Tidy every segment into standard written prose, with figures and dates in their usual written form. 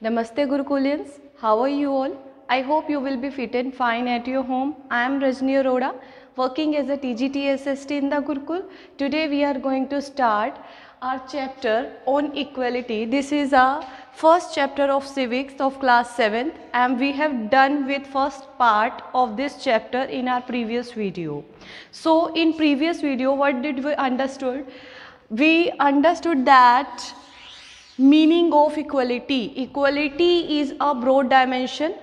Namaste Gurukulians, how are you all? I hope you will be fit and fine at your home. I am Rajni Arora, working as a TGT SST in the Gurukul. Today we are going to start our chapter on equality. This is our first chapter of civics of class 7th and we have done with first part of this chapter in our previous video. So in previous video what did we understood? We understood that meaning of equality is a broad dimension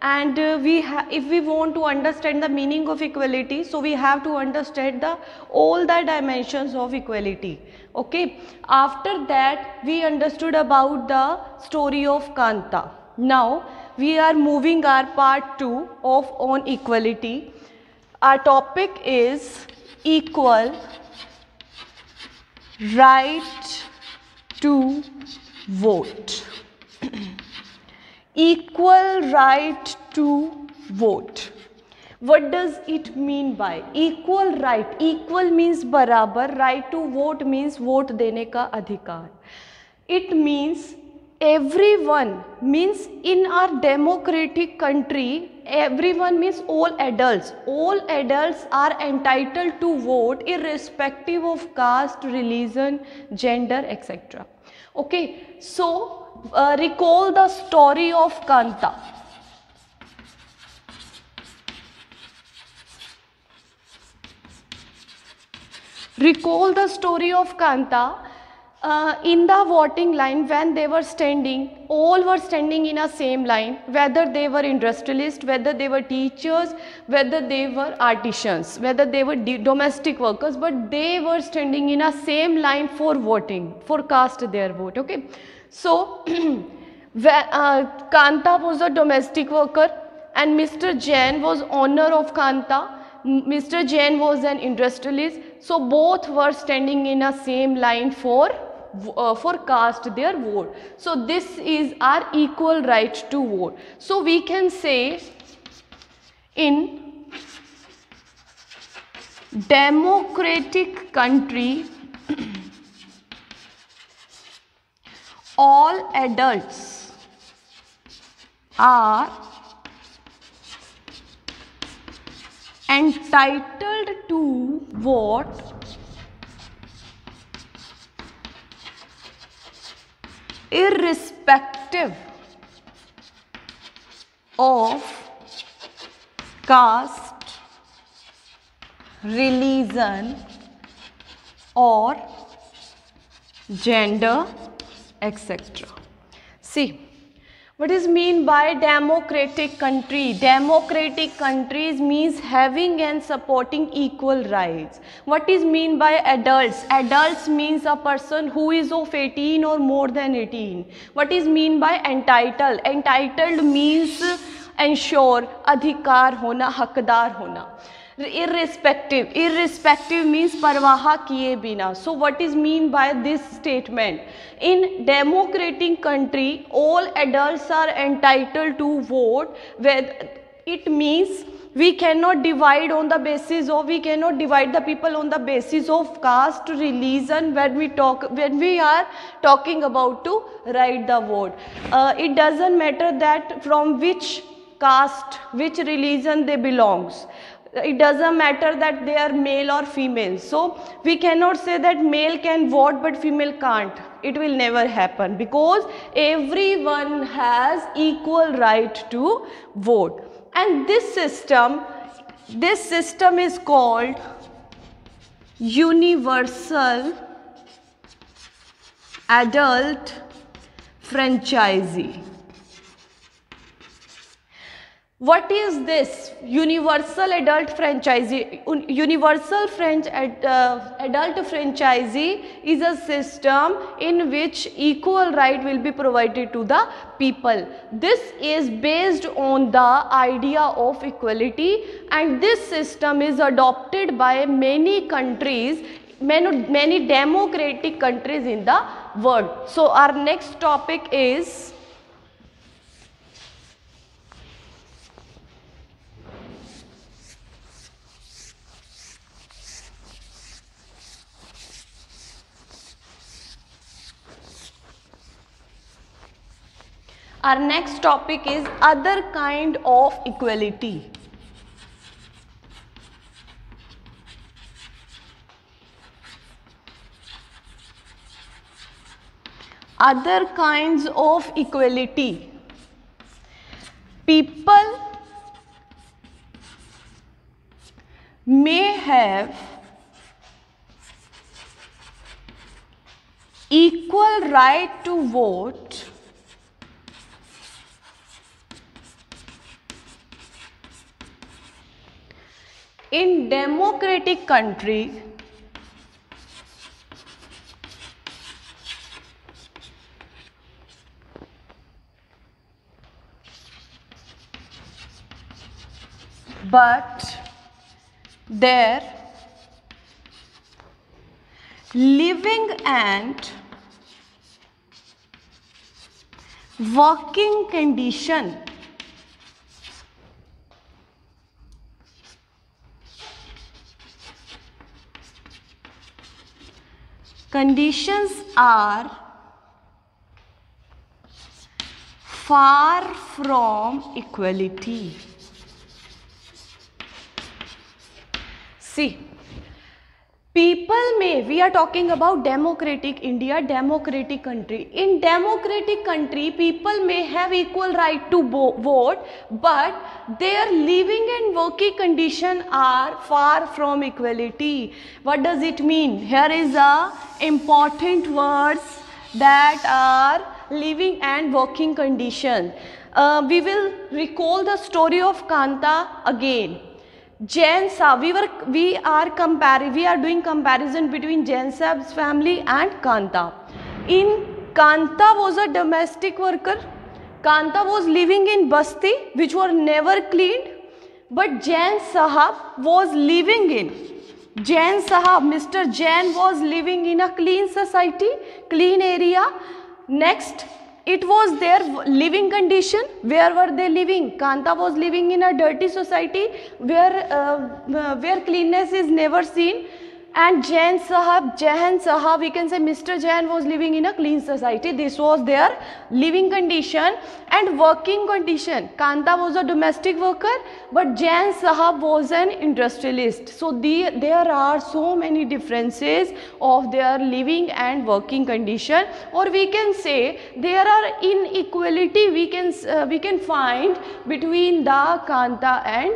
and if we want to understand the meaning of equality, so we have to understand all the dimensions of equality. Okay, after that we understood about the story of Kanta. Now we are moving our part 2 of on equality. Our topic is equal right to vote. Equal right to vote. What does it mean by equal right? Equal means बराबर, right to vote means vote देने का अधिकार. It means everyone, means in our democratic country, everyone means all adults are entitled to vote irrespective of caste, religion, gender, etc. Okay, so recall the story of Kanta. Recall the story of Kanta. In the voting line, when they were standing, all were standing in a same line, whether they were industrialists, whether they were teachers, whether they were artisans, whether they were domestic workers, but they were standing in a same line for voting, for cast their vote. Okay, so Kanta was a domestic worker and Mr. Jain was owner of Kanta. Mr. Jain was an industrialist, so both were standing in a same line for cast their vote. So this is our equal right to vote. So we can say in democratic country all adults are entitled to vote irrespective of caste, religion or gender, etc. See, what is mean by democratic country? Democratic countries means having and supporting equal rights. What is mean by adults? Adults means a person who is of 18 or more than 18. What is mean by entitled? Entitled means ensure, अधिकार होना, हकदार होना. Irrespective means परवाह किए बिना. So what is mean by this statement? In democratic country all adults are entitled to vote. It means we cannot divide on the basis of, we cannot divide the people on the basis of caste, religion when we are talking about to write the vote. It doesn't matter that from which caste, which religion they belongs. It doesn't matter that they are male or female. So we cannot say that male can vote but female can't. It will never happen because everyone has equal right to vote. And this system is called universal adult franchisee. What is this universal adult franchisee? Universal adult franchisee is a system in which equal right will be provided to the people. This is based on the idea of equality and this system is adopted by many countries, many democratic countries in the world. So our next topic is Our next topic is other kind of equality. Other kinds of equality. People may have equal right to vote in democratic country but their living and working conditions are far from equality. See, people may, we are talking about democratic India, democratic country. In democratic country, people may have equal right to vote, but their living and working condition are far from equality. What does it mean? Here is a important words that are living and working condition. We will recall the story of Kanta again. Jain Sahab, we are doing comparison between Jain Sahab's family and Kanta. Kanta was a domestic worker. Kanta was living in Basti, which were never cleaned. But Jain Sahab was living in. Jain Sahab, Mr. Jain was living in a clean society, clean area. Next, it was their living condition. Where were they living? Kanta was living in a dirty society where cleanness is never seen. And Jain Sahab, we can say Mr. Jain was living in a clean society. This was their living condition and working condition. Kanta was a domestic worker, but Jain Sahab was an industrialist. So there are so many differences of their living and working condition, or we can say there are inequality we can find between the Kanta and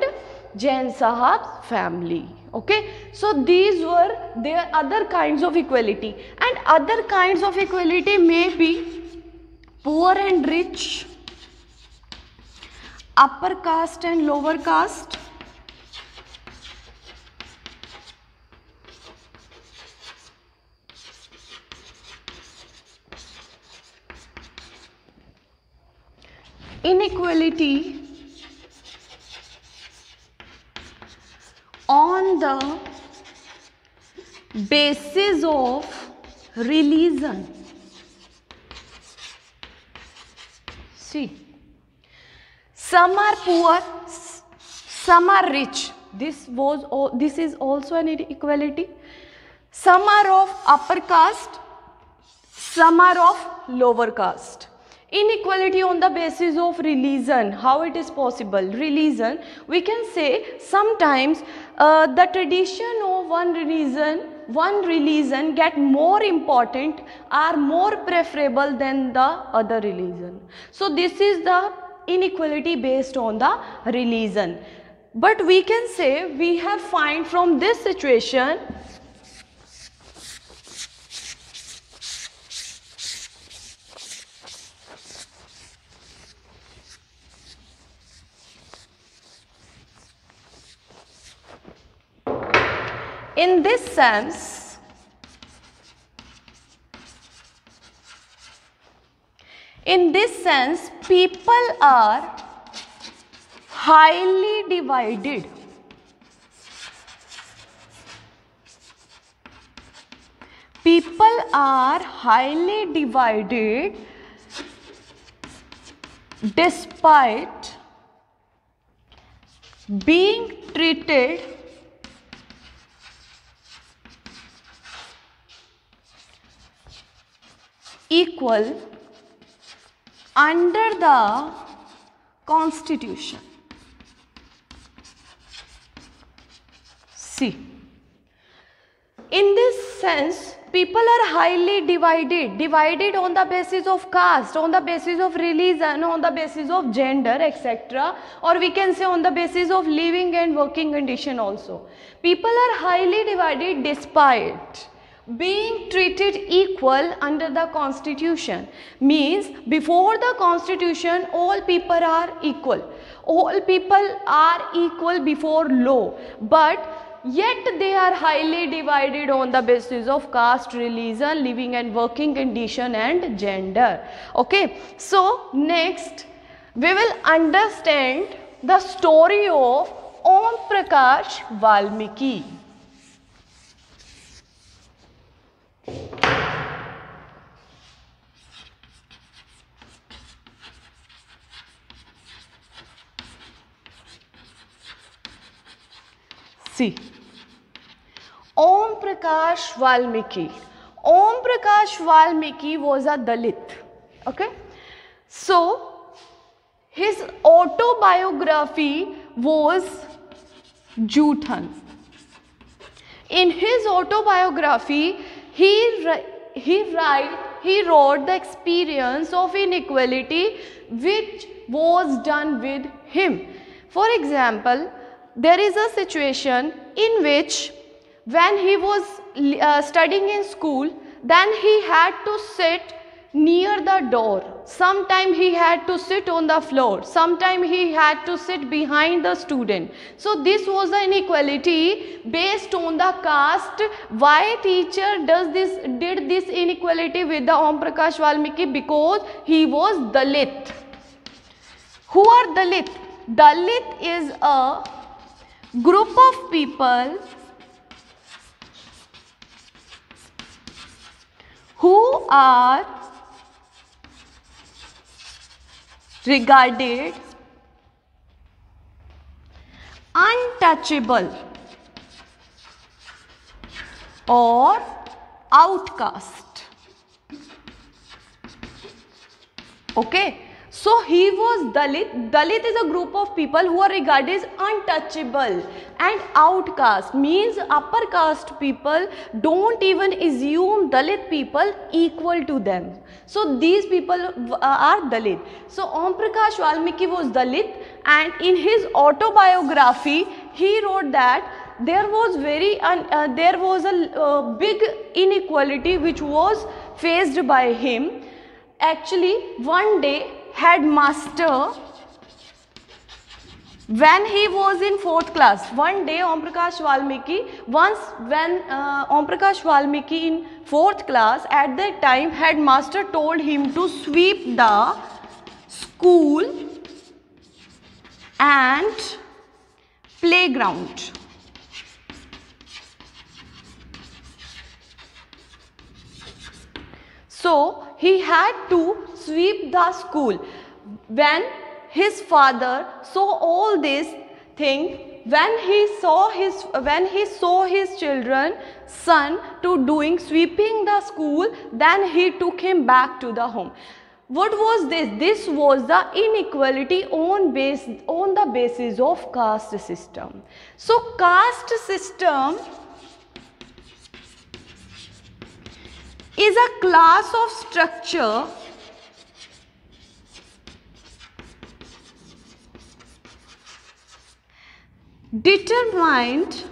Jain Sahab's family. Okay, so these were their other kinds of equality, and other kinds of equality may be poor and rich, upper caste and lower caste, inequality on the basis of religion. See, some are poor, some are rich. This is also an inequality. Some are of upper caste, some are of lower caste. Inequality on the basis of religion. How it is possible? Religion, we can say sometimes the tradition of one religion get more important, are more preferable than the other religion. So this is the inequality based on the religion. But we can say we have find from this situation in this sense, people are highly divided. People are highly divided despite being treated equal under the constitution. See, in this sense, people are highly divided on the basis of caste, on the basis of religion, on the basis of gender, etc. Or we can say on the basis of living and working condition also. People are highly divided despite being treated equal under the constitution. Means before the constitution all people are equal. All people are equal before law. But yet they are highly divided on the basis of caste, religion, living and working condition and gender. Okay. So next we will understand the story of Om Prakash Valmiki. See, Om Prakash Valmiki. Om Prakash Valmiki was a Dalit. Okay. So, his autobiography was Juthan. In his autobiography, he wrote the experience of inequality which was done with him. For example, there is a situation in which when he was studying in school, then he had to sit near the door. Sometime he had to sit on the floor. Sometime he had to sit behind the student. So this was the inequality based on the caste. Why teacher did this inequality with the Om Prakash Valmiki? Because he was Dalit. Who are Dalit? Dalit is a group of people who are regarded untouchable or outcast. Okay. So he was Dalit. Dalit is a group of people who are regarded as untouchable and outcast. Means upper caste people don't even assume Dalit people equal to them. So these people are Dalit. So Om Prakash Valmiki was Dalit, and in his autobiography he wrote that there was a big inequality which was faced by him. Actually, one day headmaster, when he was in 4th class, one day Om Prakash Valmiki, when Om Prakash Valmiki in 4th class, at that time headmaster told him to sweep the school and playground. So he had to sweep the school. When his father saw all this thing, when he saw his children, son, to doing sweeping the school, then he took him back to the home. What was this? This was the inequality on the basis of caste system. So caste system is a class of structure determined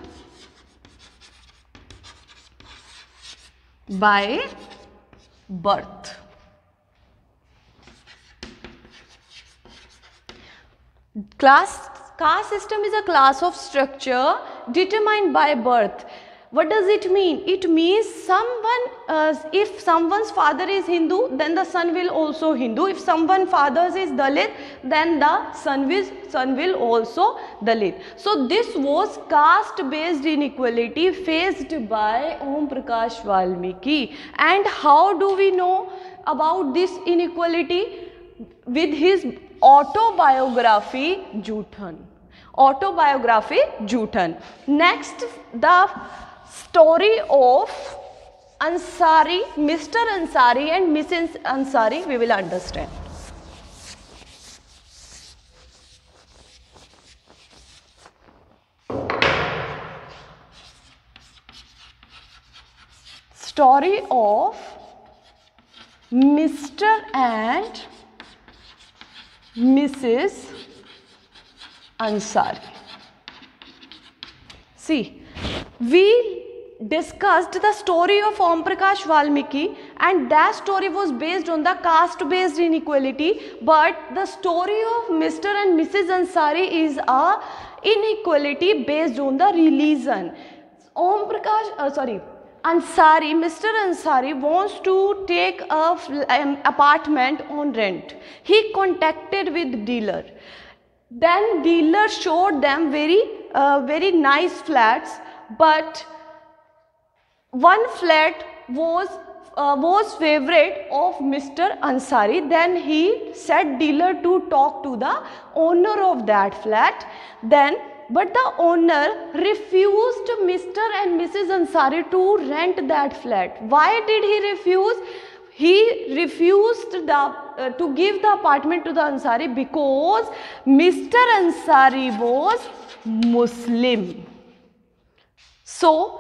by birth. Caste system is a class of structure determined by birth. What does it mean? It means if someone's father is Hindu, then the son will also Hindu. If someone's father is Dalit, then the son will also Dalit. So this was caste based inequality faced by Om Prakash Valmiki. And how do we know about this inequality? With his autobiography Juthan. Autobiography Juthan. Next, the story of Ansari, Mr. Ansari and Mrs. Ansari we will understand. story of Mr. and Mrs. Ansari. See, we discussed the story of Om Prakash Valmiki, and that story was based on the caste based inequality, but the story of Mr. and Mrs. Ansari is a inequality based on the religion. Ansari, Mr. Ansari wants to take a apartment on rent. He contacted with dealer. Then dealer showed them very nice flats, but one flat was favorite of Mr. Ansari. Then he said dealer to talk to the owner of that flat. But the owner refused Mr. and Mrs. Ansari to rent that flat. Why did he refuse? He refused to give the apartment to the Ansari because Mr. Ansari was Muslim. So,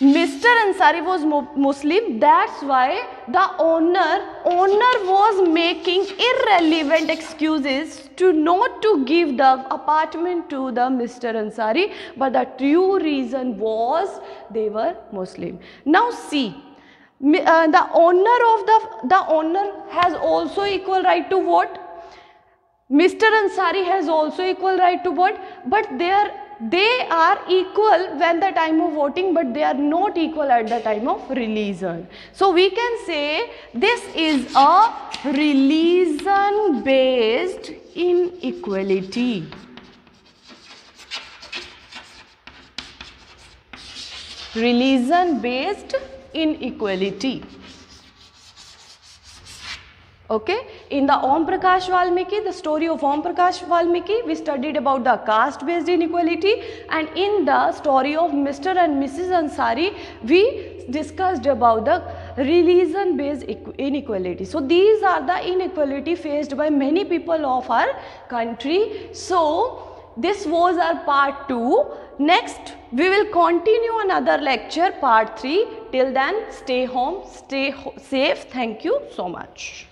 Mr. Ansari was Muslim, that's why the owner was making irrelevant excuses to not to give the apartment to the Mr. Ansari, but the true reason was they were Muslim. Now see, the owner has also equal right to vote. Mr. Ansari has also equal right to vote, but they are equal when the time of voting, but they are not equal at the time of religion. So we can say this is a religion based inequality. Religion based inequality. Okay, in the Om Prakash Valmiki, the story of Om Prakash Valmiki, we studied about the caste based inequality, and in the story of Mr. and Mrs. Ansari, we discussed about the religion based inequality. So these are the inequality faced by many people of our country. So this was our part 2. Next we will continue another lecture, part 3. Till then, stay home, stay safe. Thank you so much.